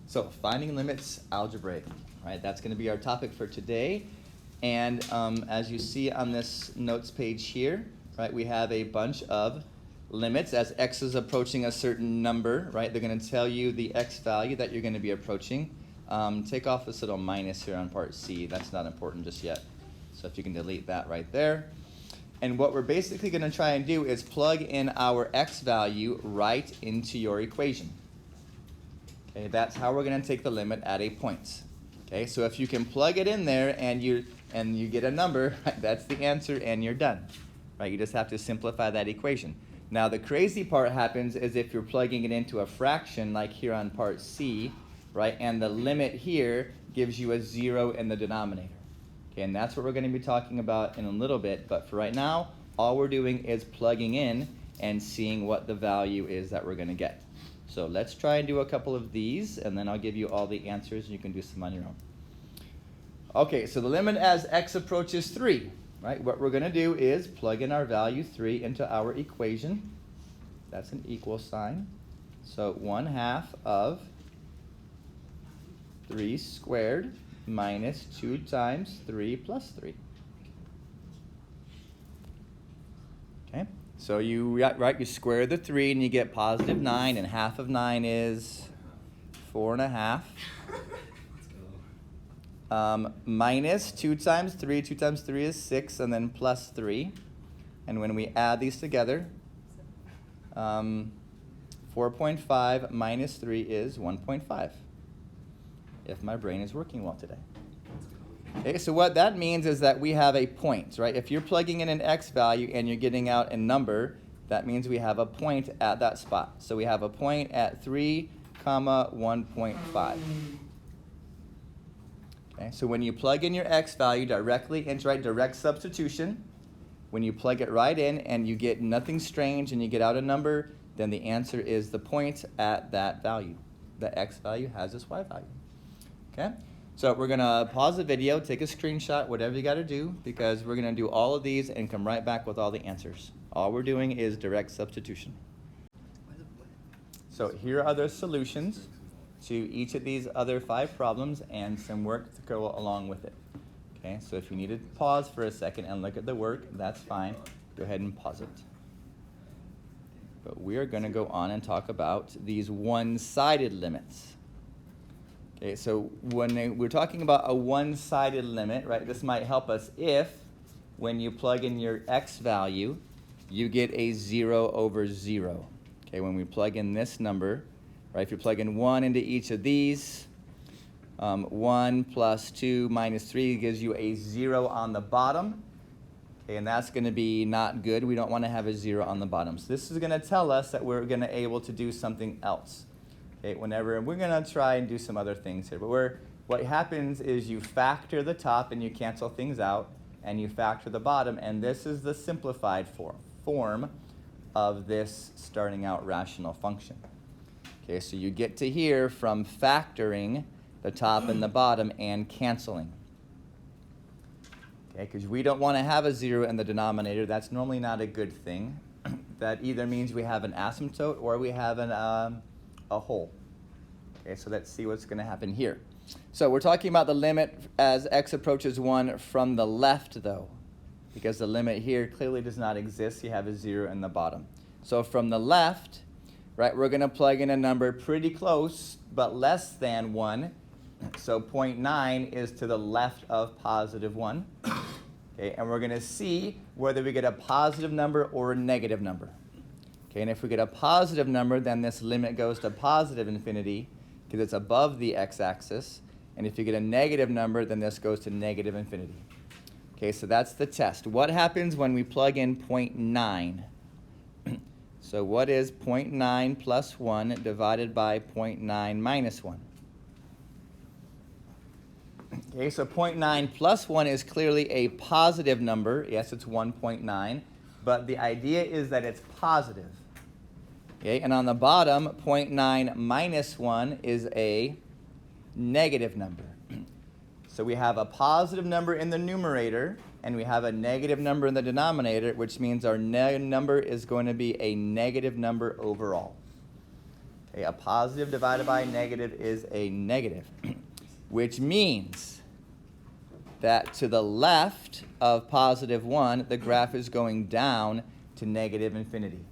So finding limits algebraically, right? That's going to be our topic for today. And as you see on this notes page here, right, we have a bunch of limits as x is approaching a certain number, right? They're going to tell you the x value that you're going to be approaching. Take off this little minus here on part C. That's not important just yet. So if you can delete that right there. And what we're basically going to try and do is plug in our x value right into your equation. Okay, that's how we're going to take the limit at a point. Okay, so if you can plug it in there and you get a number, right, that's the answer and you're done. Right? You just have to simplify that equation. Now the crazy part happens is if you're plugging it into a fraction like here on part C, right, and the limit here gives you a 0 in the denominator. Okay, and that's what we're going to be talking about in a little bit, but for right now, all we're doing is plugging in and seeing what the value is that we're going to get. So let's try and do a couple of these, and then I'll give you all the answers, and you can do some on your own. Okay, so the limit as x approaches 3, right? What we're going to do is plug in our value 3 into our equation. That's an equal sign. So 1/2 of 3 squared minus 2 times 3 plus 3. Okay, so you square the 3 and you get positive 9, and half of 9 is 4.5. Minus 2 times 3 is 6, and then plus 3. And when we add these together, 4.5 minus 3 is 1.5. If my brain is working well today. Okay, so what that means is that we have a point, right? If you're plugging in an x value and you're getting out a number, that means we have a point at that spot. So we have a point at 3, 1.5. Okay, so when you plug in your x value directly into direct substitution, when you plug it right in and you get nothing strange and you get out a number, then the answer is the point at that value. The x value has this y value. Okay, so we're going to pause the video, take a screenshot, whatever you got to do, because we're going to do all of these and come right back with all the answers. All we're doing is direct substitution. So here are the solutions to each of these other 5 problems and some work to go along with it. Okay, so if you need to pause for a second and look at the work, that's fine. Go ahead and pause it. But we are going to go on and talk about these one-sided limits. Okay, so when we're talking about a one-sided limit, right, this might help us if, when you plug in your x value, you get a 0 over 0. Okay, when we plug in this number, right, if you plug in 1 into each of these, 1 plus 2 minus 3 gives you a 0 on the bottom. Okay, and that's going to be not good. We don't want to have a 0 on the bottom. So this is going to tell us that we're going to be able to do something else. Okay, and we're going to try and do some other things here. But what happens is you factor the top and you cancel things out, and you factor the bottom, and this is the simplified form of this starting out rational function. Okay, so you get to here from factoring the top and the bottom and canceling. Okay, because we don't want to have a 0 in the denominator. That's normally not a good thing. That either means we have an asymptote or we have a whole. Okay, so let's see what's going to happen here. So we're talking about the limit as x approaches 1 from the left, though, because the limit here clearly does not exist. You have a 0 in the bottom. So from the left, right, we're going to plug in a number pretty close, but less than 1. So 0.9 is to the left of positive 1. Okay, and we're going to see whether we get a positive number or a negative number. Okay, and if we get a positive number, then this limit goes to positive infinity because it's above the x-axis. And if you get a negative number, then this goes to negative infinity. Okay, so that's the test. What happens when we plug in 0.9? So what is 0.9 plus 1 divided by 0.9 minus 1? Okay, so 0.9 plus 1 is clearly a positive number. Yes, it's 1.9. But the idea is that it's positive. Okay, and on the bottom, 0.9 minus 1 is a negative number. So we have a positive number in the numerator, and we have a negative number in the denominator, which means our number is going to be a negative number overall. Okay, a positive divided by a negative is a negative, which means that to the left of positive 1, the graph is going down to negative infinity.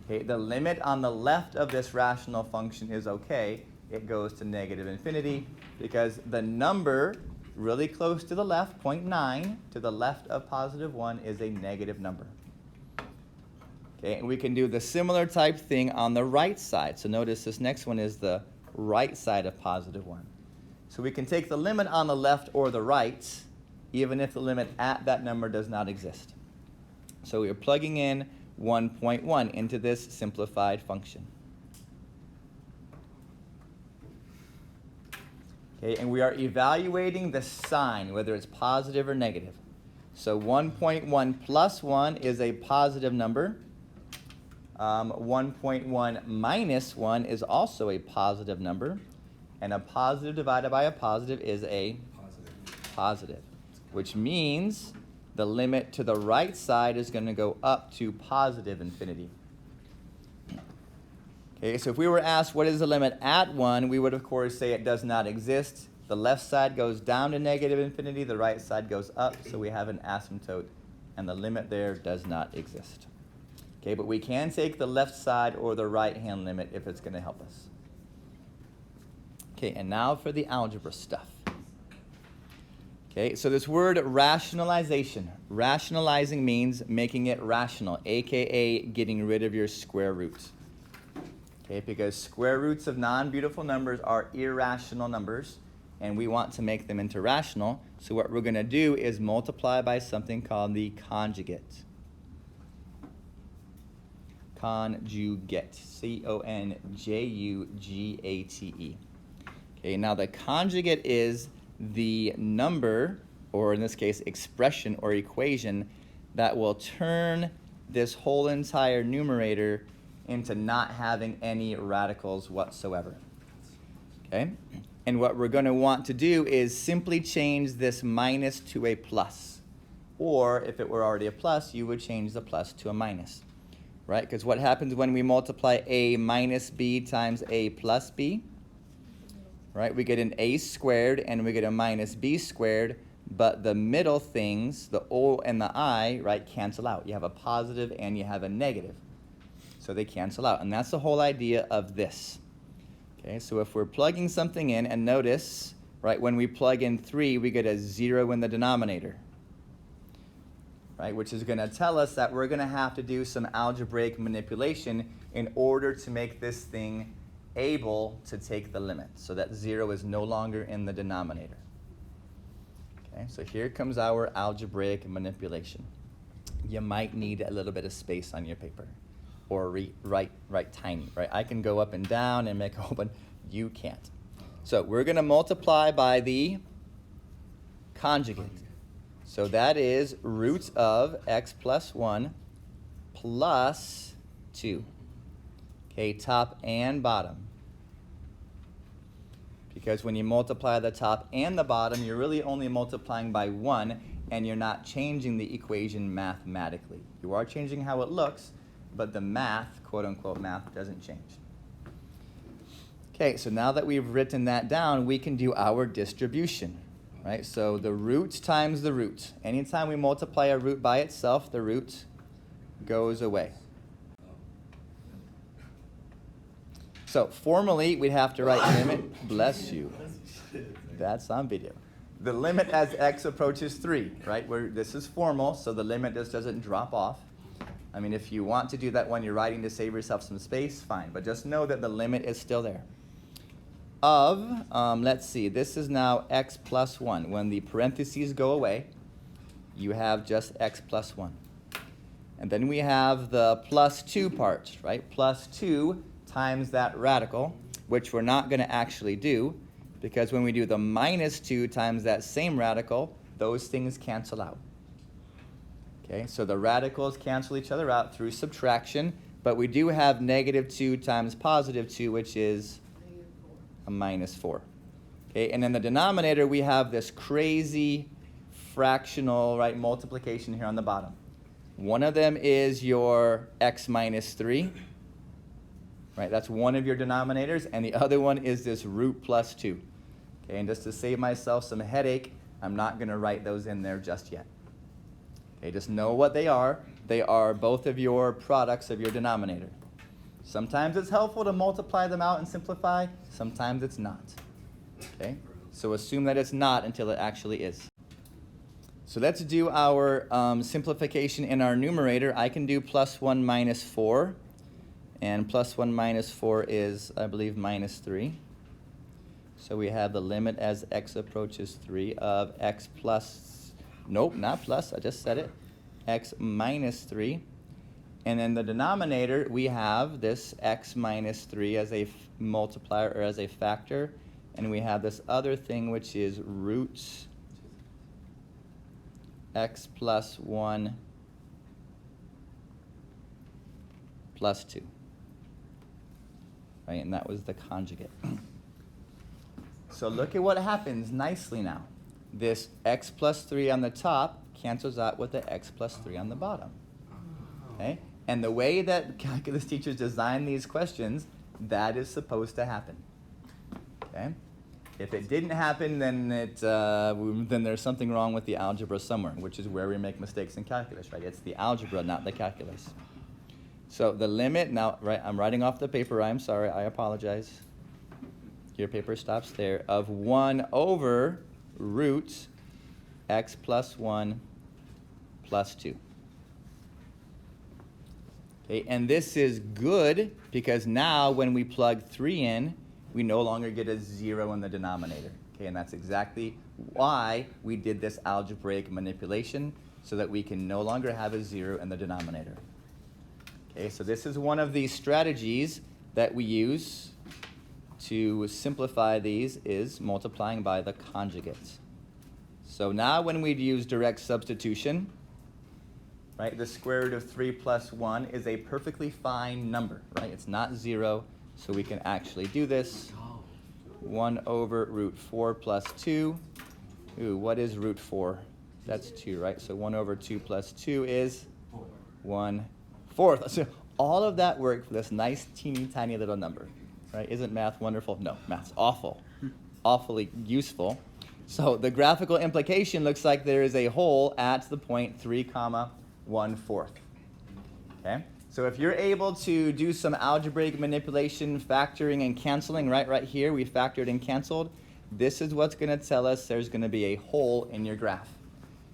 Okay, the limit on the left of this rational function is okay. It goes to negative infinity because the number really close to the left, 0.9, to the left of positive 1 is a negative number. Okay, and we can do the similar type thing on the right side. So notice this next one is the right side of positive 1. So we can take the limit on the left or the right, even if the limit at that number does not exist. So we are plugging in 1.1 into this simplified function. Okay, and we are evaluating the sign, whether it's positive or negative. So 1.1 plus 1 is a positive number. 1.1 minus 1 is also a positive number. And a positive divided by a positive is a positive, which means the limit to the right side is going to go up to positive infinity. Okay, so if we were asked what is the limit at 1, we would of course say it does not exist. The left side goes down to negative infinity, the right side goes up, so we have an asymptote, and the limit there does not exist. Okay, but we can take the left side or the right-hand limit if it's going to help us. Okay, and now for the algebra stuff. Okay, so this word rationalization. Rationalizing means making it rational, aka getting rid of your square roots. Okay, because square roots of non-beautiful numbers are irrational numbers, and we want to make them into rational. So what we're going to do is multiply by something called the conjugate. Conjugate. C-O-N-J-U-G-A-T-E. Okay, now the conjugate is the number, or in this case, expression or equation, that will turn this whole entire numerator into not having any radicals whatsoever. Okay? And what we're going to want to do is simply change this minus to a plus. Or if it were already a plus, you would change the plus to a minus. Right? Because what happens when we multiply a minus b times a plus b? Right? We get an a squared and we get a minus b squared, but the middle things, the o and the I, right, cancel out. You have a positive and you have a negative. So they cancel out. And that's the whole idea of this. Okay, so if we're plugging something in, and notice, right, when we plug in 3, we get a 0 in the denominator. Right, which is going to tell us that we're going to have to do some algebraic manipulation in order to make this thing able to take the limit. So that 0 is no longer in the denominator. Okay, so here comes our algebraic manipulation. You might need a little bit of space on your paper. Or write tiny, right? I can go up and down and make a whole bunch. You can't. So we're going to multiply by the conjugate. So that is root of x plus 1 plus 2. Okay, top and bottom. Because when you multiply the top and the bottom, you're really only multiplying by 1, and you're not changing the equation mathematically. You are changing how it looks, but the math, quote-unquote math, doesn't change. Okay, so now that we've written that down, we can do our distribution, right? So the root times the root. Anytime we multiply a root by itself, the root goes away. So formally, we'd have to write limit, bless you. That's on video. The limit as x approaches 3, right? This is formal, so the limit just doesn't drop off. I mean, if you want to do that when you're writing to save yourself some space, fine. But just know that the limit is still there. Let's see, this is now x plus 1. When the parentheses go away, you have just x plus 1. And then we have the plus 2 part, right? Plus 2 times that radical, which we're not going to actually do, because when we do the minus 2 times that same radical, those things cancel out. Okay, so the radicals cancel each other out through subtraction, but we do have negative 2 times positive 2, which is a minus 4. Okay, and in the denominator, we have this crazy fractional, right, multiplication here on the bottom. One of them is your x minus 3, right? That's one of your denominators, and the other one is this root plus 2. Okay, and just to save myself some headache, I'm not going to write those in there just yet. Okay, just know what they are. They are both of your products of your denominator. Sometimes it's helpful to multiply them out and simplify. Sometimes it's not. Okay, so assume that it's not until it actually is. So let's do our simplification in our numerator. I can do plus 1 minus 4. And plus 1 minus 4 is, I believe, minus 3. So we have the limit as x approaches 3 of x plus, nope, not plus, I just said it, x minus 3. And in the denominator, we have this x minus 3 as a multiplier or as a factor. And we have this other thing, which is root x plus 1 plus 2. Right, and that was the conjugate. So look at what happens nicely now. This x plus 3 on the top cancels out with the x plus 3 on the bottom. Okay? And the way that calculus teachers design these questions, that is supposed to happen. Okay? If it didn't happen, then then there's something wrong with the algebra somewhere, which is where we make mistakes in calculus, right? It's the algebra, not the calculus. So the limit, now, right, I'm writing off the paper, I'm sorry, I apologize. Your paper stops there, of 1 over root x plus 1 plus 2. Okay, and this is good because now when we plug 3 in, we no longer get a 0 in the denominator. Okay, and that's exactly why we did this algebraic manipulation, so that we can no longer have a 0 in the denominator. Okay, so this is one of the strategies that we use to simplify these, is multiplying by the conjugates. So now when we'd use direct substitution, right, the square root of 3 plus 1 is a perfectly fine number, right? It's not 0, so we can actually do this. 1 over root 4 plus 2. Ooh, what is root 4? That's 2, right? So 1 over 2 plus 2 is 1/4. So all of that work for this nice, teeny, tiny little number, right? Isn't math wonderful? No, math's awful, awfully useful. So the graphical implication looks like there is a hole at the point 3, 1/4. Okay? So if you're able to do some algebraic manipulation, factoring and canceling, right here, we factored and canceled, this is what's going to tell us there's going to be a hole in your graph.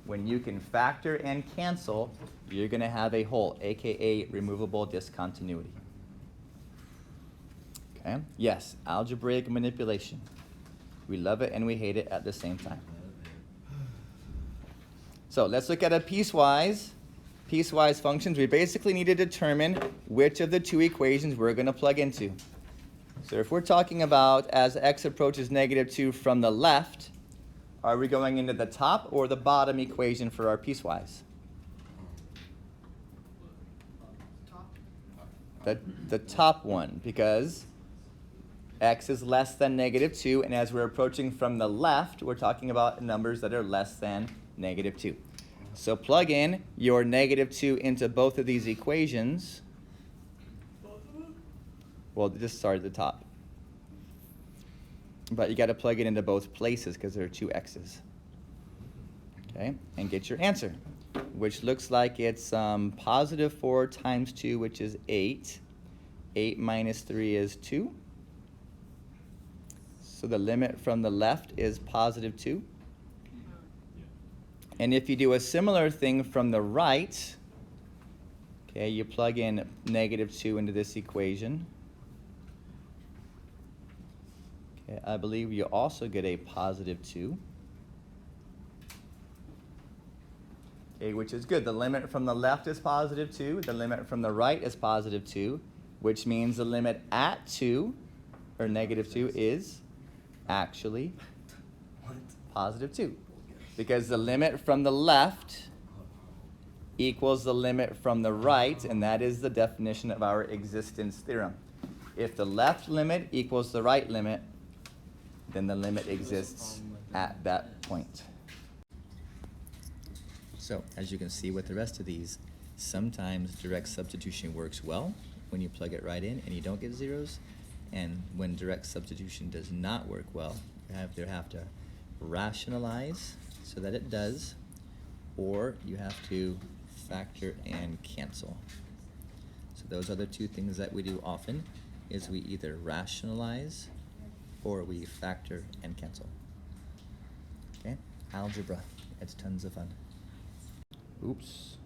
When you can factor and cancel, you're going to have a hole, aka removable discontinuity. Okay? Yes, algebraic manipulation. We love it and we hate it at the same time. So let's look at a piecewise functions. We basically need to determine which of the two equations we're going to plug into. So if we're talking about as x approaches -2 from the left, are we going into the top or the bottom equation for our piecewise? The top one, because x is less than -2, and as we're approaching from the left, we're talking about numbers that are less than -2. So plug in your -2 into both of these equations. Well, just start at the top. But you got to plug it into both places because there are two x's. Okay, and get your answer, which looks like it's +4 times 2, which is 8. 8 minus 3 is 2. So the limit from the left is +2. And if you do a similar thing from the right, okay, you plug in -2 into this equation. Okay, I believe you also get a +2. Okay, which is good. The limit from the left is +2. The limit from the right is +2, which means the limit at 2, or -2, is actually +2. Because the limit from the left equals the limit from the right, and that is the definition of our existence theorem. If the left limit equals the right limit, then the limit exists at that point. So, as you can see with the rest of these, sometimes direct substitution works well when you plug it right in and you don't get zeros. And when direct substitution does not work well, you either have to rationalize so that it does, or you have to factor and cancel. So those are the two things that we do often, is we either rationalize or we factor and cancel. Okay? Algebra. It's tons of fun. Oops.